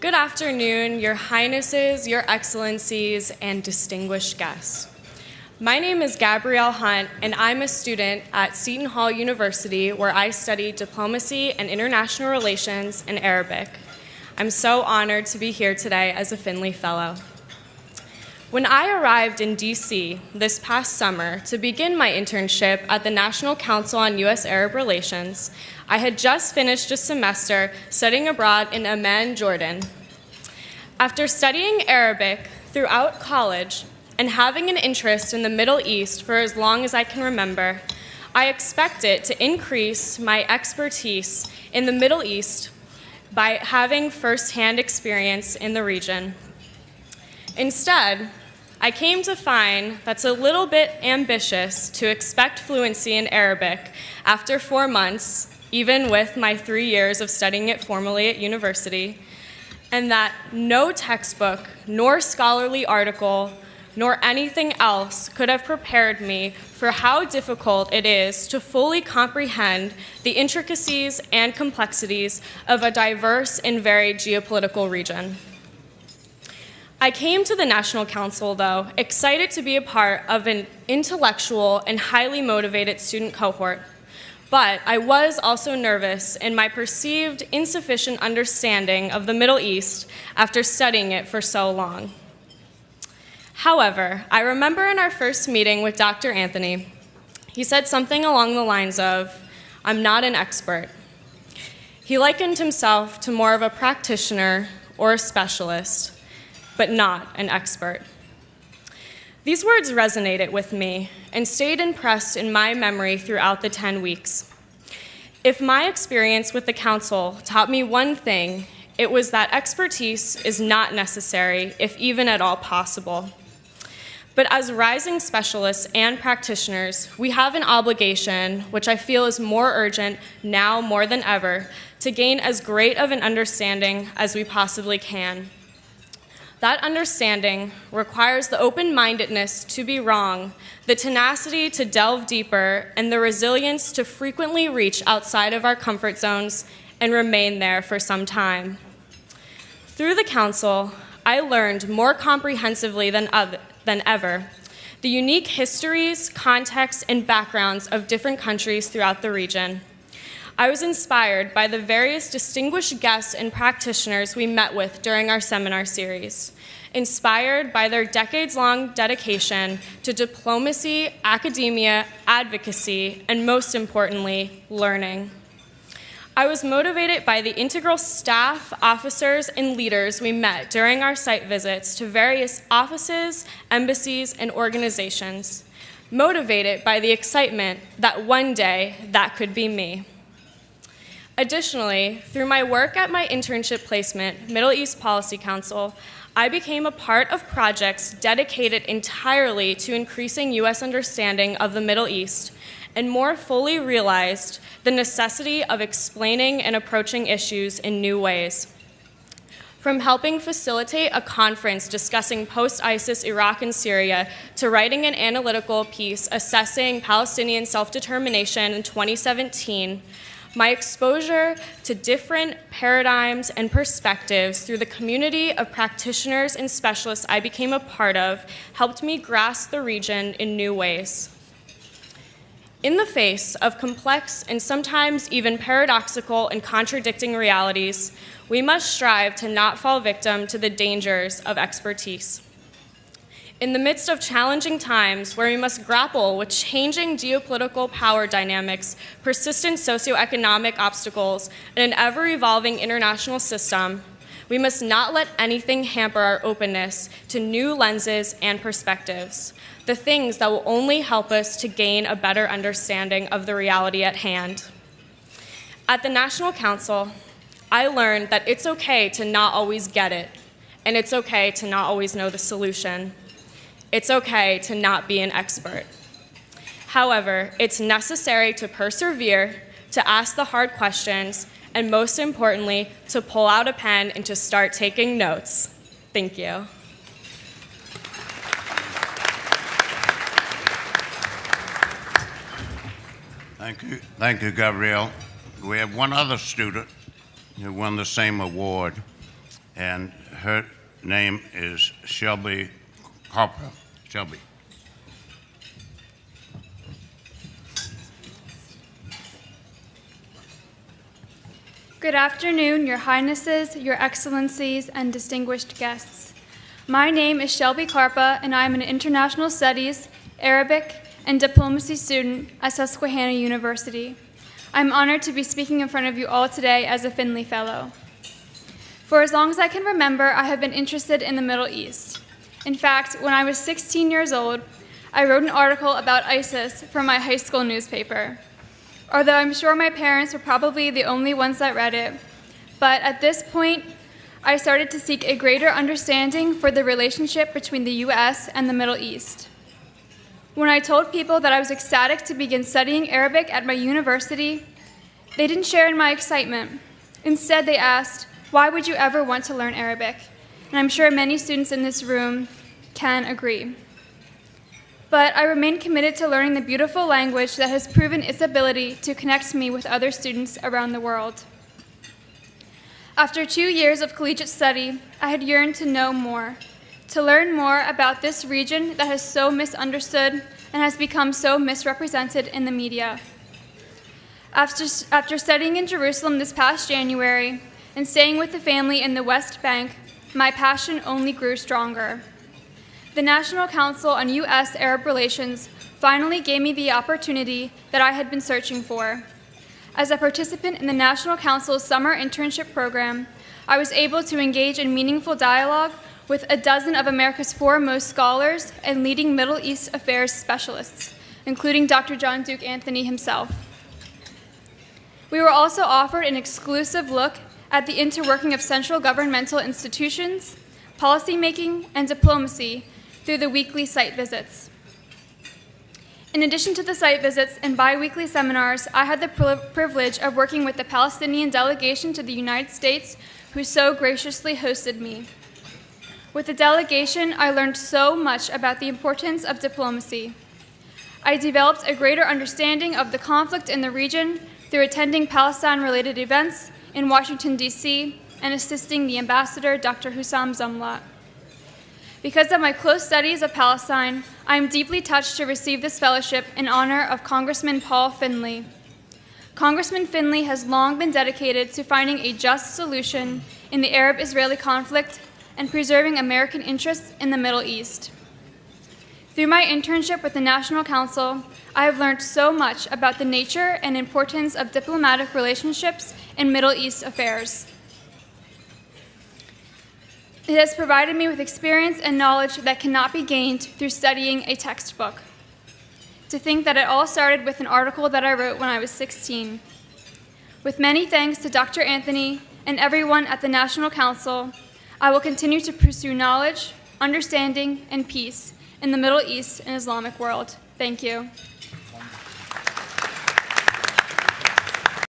Good afternoon, Your Highnesses, Your Excellencies, and distinguished guests. My name is Gabrielle Hunt, and I'm a student at Seton Hall University, where I study diplomacy and international relations and Arabic. I'm so honored to be here today as a Findley Fellow. When I arrived in DC this past summer to begin my internship at the National Council on U.S. Arab Relations, I had just finished a semester studying abroad in Amman, Jordan. After studying Arabic throughout college and having an interest in the Middle East for as long as I can remember, I expected to increase my expertise in the Middle East by having firsthand experience in the region. Instead, I came to find that's a little bit ambitious to expect fluency in Arabic after 4 months, even with my 3 years of studying it formally at university, and that no textbook, nor scholarly article, nor anything else could have prepared me for how difficult it is to fully comprehend the intricacies and complexities of a diverse and varied geopolitical region. I came to the National Council, though, excited to be a part of an intellectual and highly motivated student cohort, but I was also nervous in my perceived insufficient understanding of the Middle East after studying it for so long. However, I remember in our first meeting with Dr. Anthony, he said something along the lines of, "I'm not an expert." He likened himself to more of a practitioner or a specialist, but not an expert. These words resonated with me and stayed impressed in my memory throughout the 10 weeks. If my experience with the council taught me one thing, it was that expertise is not necessary, if even at all possible. But as rising specialists and practitioners, we have an obligation, which I feel is more urgent now more than ever, to gain as great of an understanding as we possibly can. That understanding requires the open-mindedness to be wrong, the tenacity to delve deeper, and the resilience to frequently reach outside of our comfort zones and remain there for some time. Through the council, I learned more comprehensively than ever the unique histories, contexts, and backgrounds of different countries throughout the region. I was inspired by the various distinguished guests and practitioners we met with during our seminar series, inspired by their decades-long dedication to diplomacy, academia, advocacy, and most importantly, learning. I was motivated by the integral staff, officers, and leaders we met during our site visits to various offices, embassies, and organizations, motivated by the excitement that one day that could be me. Additionally, through my work at my internship placement, Middle East Policy Council, I became a part of projects dedicated entirely to increasing U.S. understanding of the Middle East and more fully realized the necessity of explaining and approaching issues in new ways. From helping facilitate a conference discussing post-ISIS Iraq and Syria to writing an analytical piece assessing Palestinian self-determination in 2017, my exposure to different paradigms and perspectives through the community of practitioners and specialists I became a part of helped me grasp the region in new ways. In the face of complex and sometimes even paradoxical and contradicting realities, we must strive to not fall victim to the dangers of expertise. In the midst of challenging times where we must grapple with changing geopolitical power dynamics, persistent socioeconomic obstacles, and an ever-evolving international system, we must not let anything hamper our openness to new lenses and perspectives, the things that will only help us to gain a better understanding of the reality at hand. At the National Council, I learned that it's okay to not always get it, and it's okay to not always know the solution. It's okay to not be an expert. However, it's necessary to persevere, to ask the hard questions, and most importantly, to pull out a pen and to start taking notes. Thank you. Thank you, Gabrielle. We have one other student who won the same award. and her name is Shelby Karpa. Shelby. Good afternoon, Your Highnesses, Your Excellencies, and distinguished guests. My name is Shelby Karpa, and I am an International Studies, Arabic, and Diplomacy student at Susquehanna University. I'm honored to be speaking in front of you all today as a Findley Fellow. For as long as I can remember, I have been interested in the Middle East. In fact, when I was 16 years old, I wrote an article about ISIS for my high school newspaper. Although I'm sure my parents were probably the only ones that read it, but at this point, I started to seek a greater understanding for the relationship between the U.S. and the Middle East. When I told people that I was ecstatic to begin studying Arabic at my university, they didn't share in my excitement. Instead, they asked, "Why would you ever want to learn Arabic?" And I'm sure many students in this room can agree. But I remain committed to learning the beautiful language that has proven its ability to connect me with other students around the world. After 2 years of collegiate study, I had yearned to know more, to learn more about this region that has so misunderstood and has become so misrepresented in the media. After studying in Jerusalem this past January and staying with the family in the West Bank, my passion only grew stronger. The National Council on U.S. Arab Relations finally gave me the opportunity that I had been searching for. As a participant in the National Council's Summer Internship Program, I was able to engage in meaningful dialogue with a dozen of America's foremost scholars and leading Middle East affairs specialists, including Dr. John Duke Anthony himself. We were also offered an exclusive look at the interworking of central governmental institutions, policymaking, and diplomacy through the weekly site visits. In addition to the site visits and bi-weekly seminars, I had the privilege of working with the Palestinian delegation to the United States, who so graciously hosted me. With the delegation, I learned so much about the importance of diplomacy. I developed a greater understanding of the conflict in the region through attending Palestine-related events in Washington, D.C., and assisting the ambassador, Dr. Hussam Zumlat. Because of my close studies of Palestine, I am deeply touched to receive this fellowship in honor of Congressman Paul Findley. Congressman Findley has long been dedicated to finding a just solution in the Arab-Israeli conflict and preserving American interests in the Middle East. Through my internship with the National Council, I have learned so much about the nature and importance of diplomatic relationships in Middle East affairs. It has provided me with experience and knowledge that cannot be gained through studying a textbook. To think that it all started with an article that I wrote when I was 16. With many thanks to Dr. Anthony and everyone at the National Council, I will continue to pursue knowledge, understanding, and peace in the Middle East and Islamic world. Thank you.